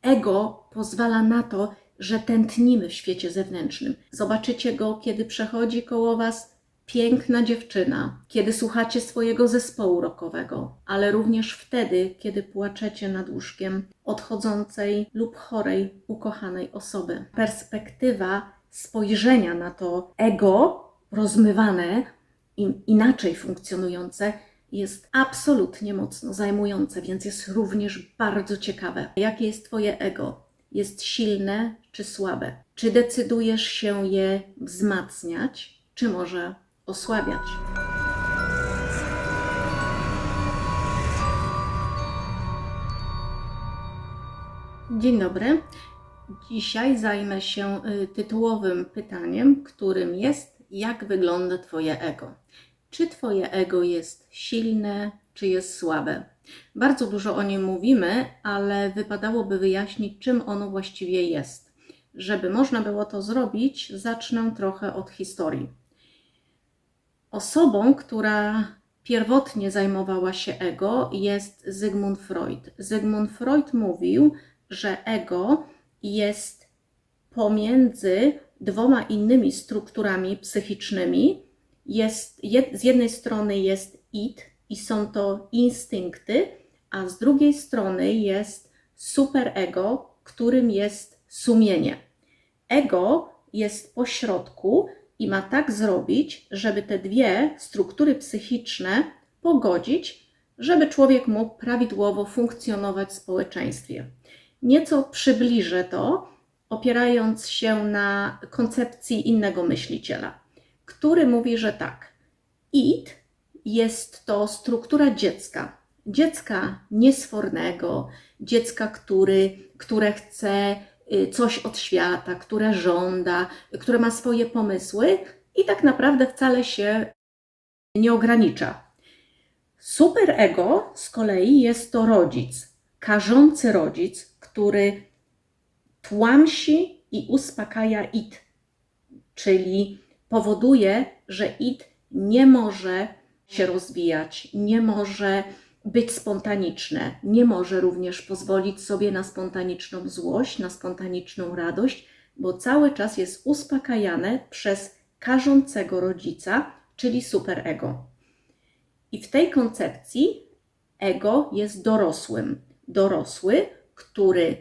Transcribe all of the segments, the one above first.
ego pozwala na to, że tętnimy w świecie zewnętrznym. Zobaczycie go, kiedy przechodzi koło Was piękna dziewczyna, kiedy słuchacie swojego zespołu rockowego, ale również wtedy, kiedy płaczecie nad łóżkiem odchodzącej lub chorej, ukochanej osoby. Perspektywa spojrzenia na to ego rozmywane, inaczej funkcjonujące, jest absolutnie mocno zajmujące, więc jest również bardzo ciekawe. Jakie jest Twoje ego? Jest silne czy słabe? Czy decydujesz się je wzmacniać, czy może osłabiać? Dzień dobry. Dzisiaj zajmę się tytułowym pytaniem, którym jest: jak wygląda Twoje ego? Czy Twoje ego jest silne, czy jest słabe? Bardzo dużo o nim mówimy, ale wypadałoby wyjaśnić, czym ono właściwie jest. Żeby można było to zrobić, zacznę trochę od historii. Osobą, która pierwotnie zajmowała się ego, jest Sigmund Freud. Sigmund Freud mówił, że ego jest pomiędzy dwoma innymi strukturami psychicznymi. Z jednej strony jest id i są to instynkty, a z drugiej strony jest superego, którym jest sumienie. Ego jest pośrodku i ma tak zrobić, żeby te dwie struktury psychiczne pogodzić, żeby człowiek mógł prawidłowo funkcjonować w społeczeństwie. Nieco przybliżę to, opierając się na koncepcji innego myśliciela, który mówi, że tak, id jest to struktura dziecka niesfornego, dziecka, które chce coś od świata, które żąda, które ma swoje pomysły i tak naprawdę wcale się nie ogranicza. Superego z kolei jest to rodzic, karzący rodzic, który tłamsi i uspokaja id, czyli powoduje, że id nie może się rozwijać, nie może być spontaniczne, nie może również pozwolić sobie na spontaniczną złość, na spontaniczną radość, bo cały czas jest uspokajane przez karzącego rodzica, czyli superego. I w tej koncepcji ego jest dorosłym. Dorosły, który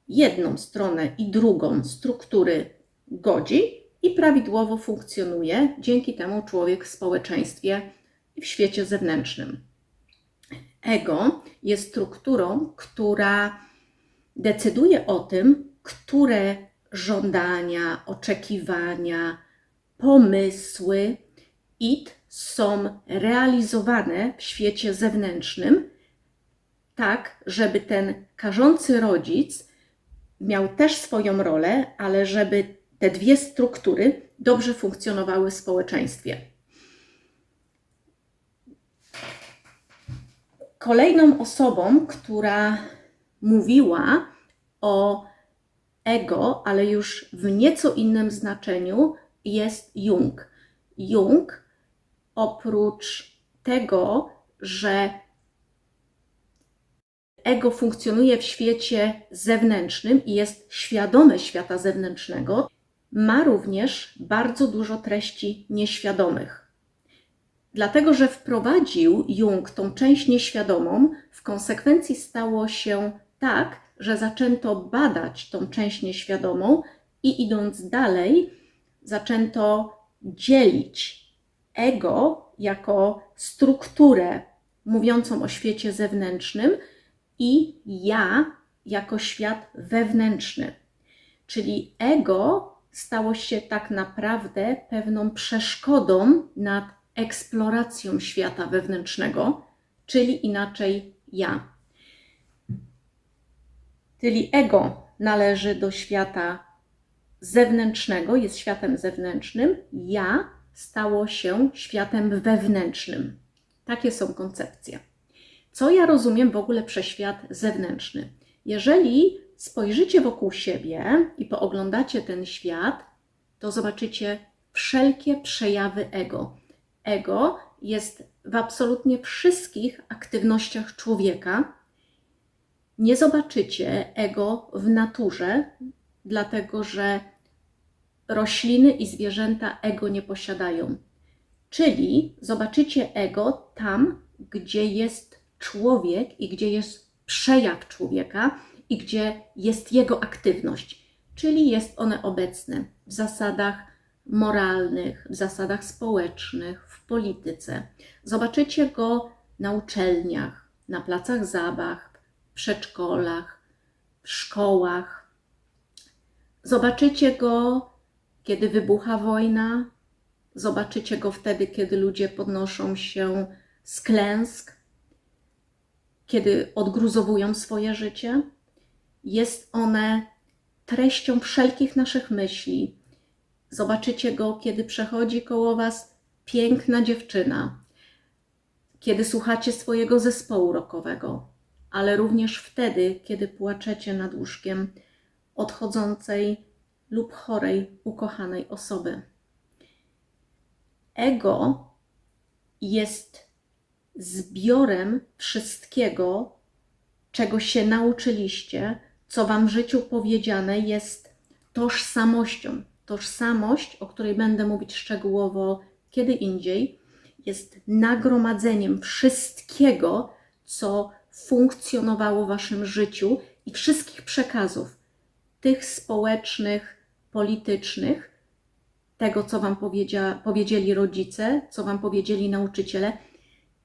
jedną stronę i drugą struktury godzi i prawidłowo funkcjonuje. Dzięki temu człowiek w społeczeństwie i w świecie zewnętrznym. Ego jest strukturą, która decyduje o tym, które żądania, oczekiwania, pomysły id są realizowane w świecie zewnętrznym, tak, żeby ten karzący rodzic miał też swoją rolę, ale żeby te dwie struktury dobrze funkcjonowały w społeczeństwie. Kolejną osobą, która mówiła o ego, ale już w nieco innym znaczeniu, jest Jung. Jung, oprócz tego, że ego funkcjonuje w świecie zewnętrznym i jest świadome świata zewnętrznego, ma również bardzo dużo treści nieświadomych. Dlatego, że wprowadził Jung tą część nieświadomą, w konsekwencji stało się tak, że zaczęto badać tą część nieświadomą i idąc dalej, zaczęto dzielić ego jako strukturę mówiącą o świecie zewnętrznym i ja jako świat wewnętrzny. Czyli ego stało się tak naprawdę pewną przeszkodą nad eksploracją świata wewnętrznego, czyli inaczej ja. Czyli ego należy do świata zewnętrznego, jest światem zewnętrznym, ja stało się światem wewnętrznym. Takie są koncepcje. Co ja rozumiem w ogóle przez świat zewnętrzny? Jeżeli spojrzycie wokół siebie i pooglądacie ten świat, to zobaczycie wszelkie przejawy ego. Ego jest w absolutnie wszystkich aktywnościach człowieka Nie zobaczycie ego w naturze, dlatego że rośliny i zwierzęta ego nie posiadają. Czyli zobaczycie ego tam, gdzie jest człowiek i gdzie jest przejaw człowieka i gdzie jest jego aktywność. Czyli jest one obecne w zasadach moralnych, w zasadach społecznych, w polityce. Zobaczycie go na uczelniach, na placach zabaw, w przedszkolach, w szkołach. Zobaczycie go, kiedy wybucha wojna. Zobaczycie go wtedy, kiedy ludzie podnoszą się z klęsk, kiedy odgruzowują swoje życie. Jest one treścią wszelkich naszych myśli. Zobaczycie go, kiedy przechodzi koło was piękna dziewczyna, kiedy słuchacie swojego zespołu rockowego, ale również wtedy, kiedy płaczecie nad łóżkiem odchodzącej lub chorej, ukochanej osoby. Ego jest zbiorem wszystkiego, czego się nauczyliście, co wam w życiu powiedziane jest tożsamością. Tożsamość, o której będę mówić szczegółowo kiedy indziej, jest nagromadzeniem wszystkiego, co funkcjonowało w waszym życiu i wszystkich przekazów, tych społecznych, politycznych, tego, co wam powiedzieli rodzice, co wam powiedzieli nauczyciele,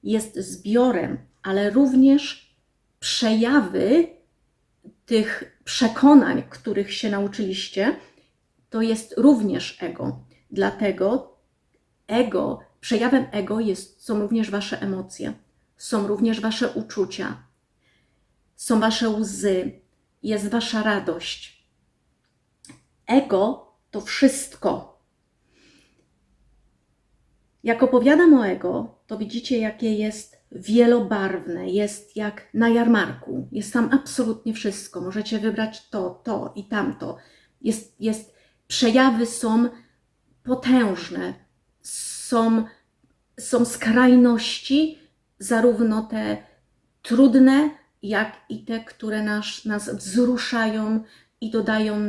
jest zbiorem, ale również przejawy tych przekonań, których się nauczyliście, to jest również ego. Dlatego przejawem ego są również wasze emocje, są również wasze uczucia, są wasze łzy, jest wasza radość. Ego to wszystko. Jak opowiadam o ego, to widzicie, jakie jest wielobarwne, jest jak na jarmarku. Jest tam absolutnie wszystko. Możecie wybrać to i tamto. Przejawy są potężne, są skrajności, zarówno te trudne, jak i te, które nas wzruszają i dodają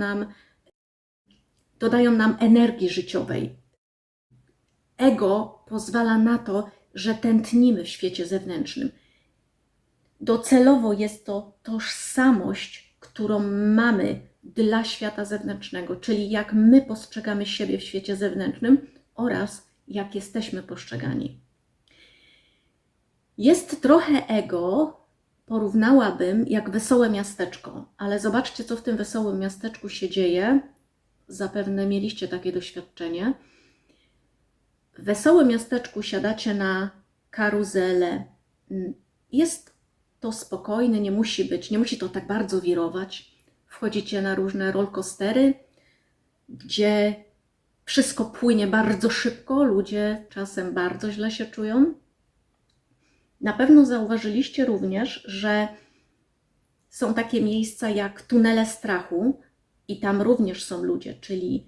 nam energii życiowej. Ego pozwala na to, że tętnimy w świecie zewnętrznym. Docelowo jest to tożsamość, którą mamy dla świata zewnętrznego, czyli jak my postrzegamy siebie w świecie zewnętrznym oraz jak jesteśmy postrzegani. Jest trochę ego, porównałabym, jak wesołe miasteczko, ale zobaczcie, co w tym wesołym miasteczku się dzieje. Zapewne mieliście takie doświadczenie. W wesołym miasteczku siadacie na karuzelę. Jest to spokojne, nie musi to tak bardzo wirować. Wchodzicie na różne rollercoastery, gdzie wszystko płynie bardzo szybko, ludzie czasem bardzo źle się czują. Na pewno zauważyliście również, że są takie miejsca jak tunele strachu i tam również są ludzie, czyli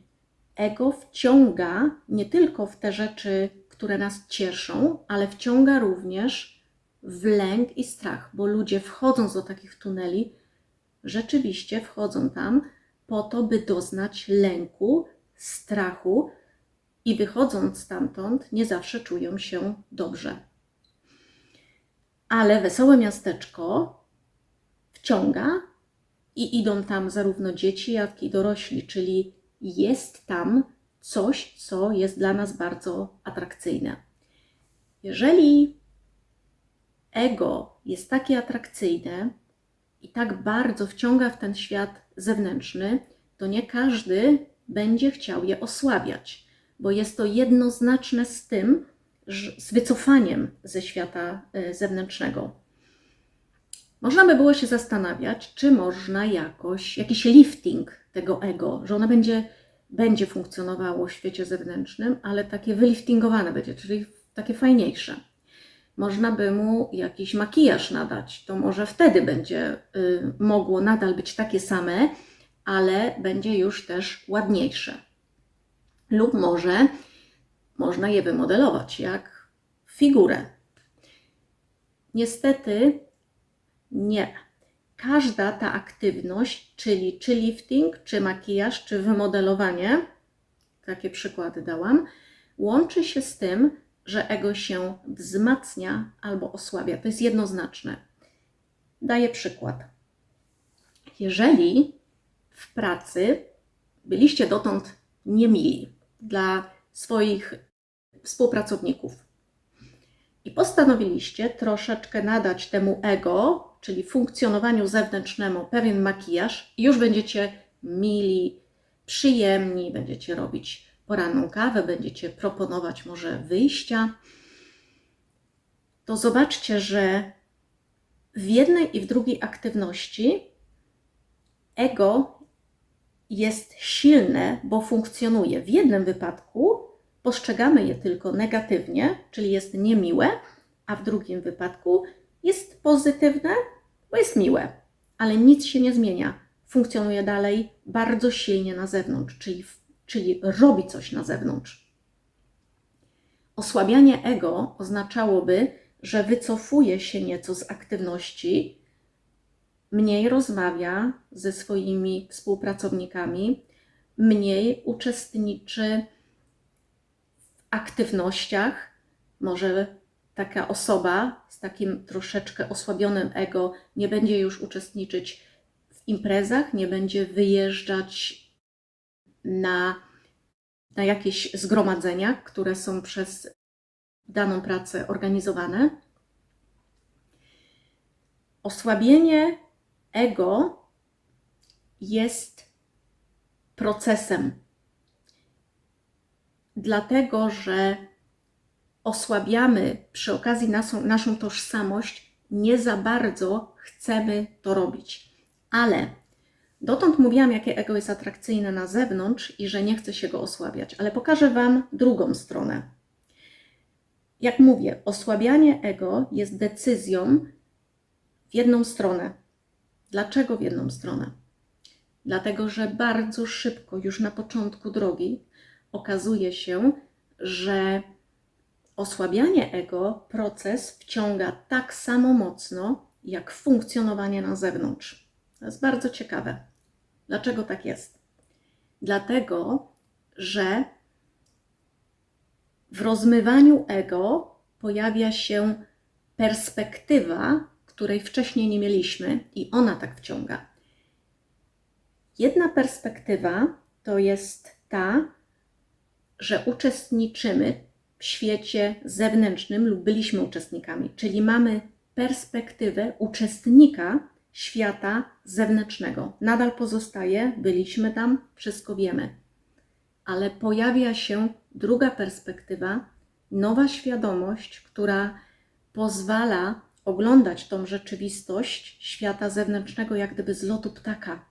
ego wciąga nie tylko w te rzeczy, które nas cieszą, ale wciąga również w lęk i strach, bo ludzie wchodząc do takich tuneli, rzeczywiście wchodzą tam po to, by doznać lęku, strachu i wychodząc stamtąd nie zawsze czują się dobrze. Ale wesołe miasteczko wciąga i idą tam zarówno dzieci, jak i dorośli, czyli jest tam coś, co jest dla nas bardzo atrakcyjne. Jeżeli ego jest takie atrakcyjne i tak bardzo wciąga w ten świat zewnętrzny, to nie każdy będzie chciał je osłabiać, bo jest to jednoznaczne z wycofaniem ze świata zewnętrznego. Można by było się zastanawiać, czy można jakiś lifting tego ego, że ono będzie funkcjonowało w świecie zewnętrznym, ale takie wyliftingowane będzie, czyli takie fajniejsze. Można by mu jakiś makijaż nadać, to może wtedy będzie mogło nadal być takie same, ale będzie już też ładniejsze. Lub może można je wymodelować jak figurę. Niestety nie. każda ta aktywność, czyli czy lifting, czy makijaż, czy wymodelowanie, takie przykłady dałam, łączy się z tym, że ego się wzmacnia albo osłabia. To jest jednoznaczne. Daję przykład. Jeżeli w pracy byliście dotąd niemili dla swoich współpracowników i postanowiliście troszeczkę nadać temu ego, czyli funkcjonowaniu zewnętrznemu, pewien makijaż i już będziecie mili, przyjemni, będziecie robić poranną kawę, będziecie proponować może wyjścia, to zobaczcie, że w jednej i w drugiej aktywności ego jest silne, bo funkcjonuje. W jednym wypadku postrzegamy je tylko negatywnie, czyli jest niemiłe, a w drugim wypadku jest pozytywne, bo jest miłe, ale nic się nie zmienia. Funkcjonuje dalej bardzo silnie na zewnątrz, czyli robi coś na zewnątrz. Osłabianie ego oznaczałoby, że wycofuje się nieco z aktywności, mniej rozmawia ze swoimi współpracownikami, mniej uczestniczy w aktywnościach. Może taka osoba z takim troszeczkę osłabionym ego nie będzie już uczestniczyć w imprezach, nie będzie wyjeżdżać na jakieś zgromadzenia, które są przez daną pracę organizowane. Osłabienie ego jest procesem, dlatego że osłabiamy przy okazji naszą tożsamość, nie za bardzo chcemy to robić. Ale dotąd mówiłam, jakie ego jest atrakcyjne na zewnątrz i że nie chce się go osłabiać, ale pokażę Wam drugą stronę. Jak mówię, osłabianie ego jest decyzją w jedną stronę. Dlaczego w jedną stronę? Dlatego, że bardzo szybko, już na początku drogi, okazuje się, że osłabianie ego proces wciąga tak samo mocno, jak funkcjonowanie na zewnątrz. To jest bardzo ciekawe. Dlaczego tak jest? Dlatego, że w rozmywaniu ego pojawia się perspektywa, której wcześniej nie mieliśmy i ona tak wciąga. Jedna perspektywa to jest ta, że uczestniczymy w świecie zewnętrznym lub byliśmy uczestnikami, czyli mamy perspektywę uczestnika świata zewnętrznego. Nadal pozostaje, byliśmy tam, wszystko wiemy. Ale pojawia się druga perspektywa, nowa świadomość, która pozwala oglądać tą rzeczywistość świata zewnętrznego jak gdyby z lotu ptaka.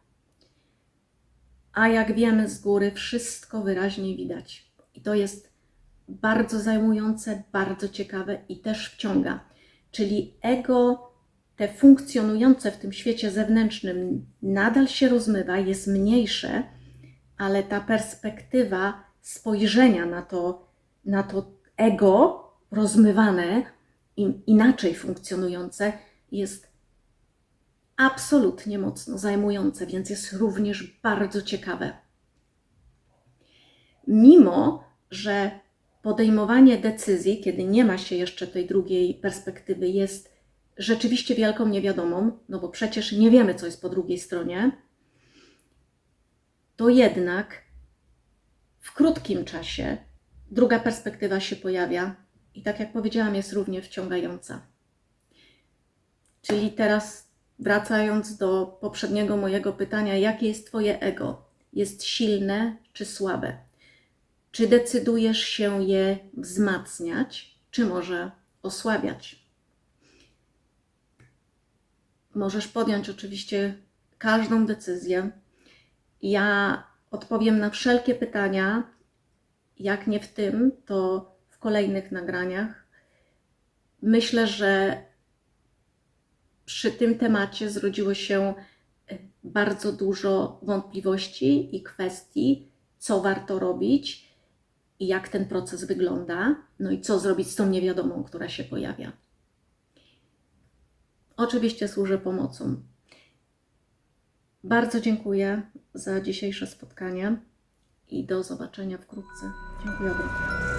A jak wiemy z góry, wszystko wyraźnie widać. I to jest bardzo zajmujące, bardzo ciekawe i też wciąga. Czyli ego, te funkcjonujące w tym świecie zewnętrznym, nadal się rozmywa, jest mniejsze, ale ta perspektywa spojrzenia na to ego rozmywane, inaczej funkcjonujące, jest absolutnie mocno zajmujące, więc jest również bardzo ciekawe. Mimo że podejmowanie decyzji, kiedy nie ma się jeszcze tej drugiej perspektywy, jest rzeczywiście wielką niewiadomą, no bo przecież nie wiemy, co jest po drugiej stronie, to jednak w krótkim czasie druga perspektywa się pojawia i tak jak powiedziałam, jest równie wciągająca. Czyli teraz wracając do poprzedniego mojego pytania, jakie jest Twoje ego? Jest silne czy słabe? Czy decydujesz się je wzmacniać, czy może osłabiać? Możesz podjąć oczywiście każdą decyzję. Ja odpowiem na wszelkie pytania, jak nie w tym, to w kolejnych nagraniach. Myślę, że przy tym temacie zrodziło się bardzo dużo wątpliwości i kwestii, co warto robić i jak ten proces wygląda, no i co zrobić z tą niewiadomą, która się pojawia. Oczywiście służę pomocą. Bardzo dziękuję za dzisiejsze spotkanie i do zobaczenia wkrótce. Dziękuję ogromnie.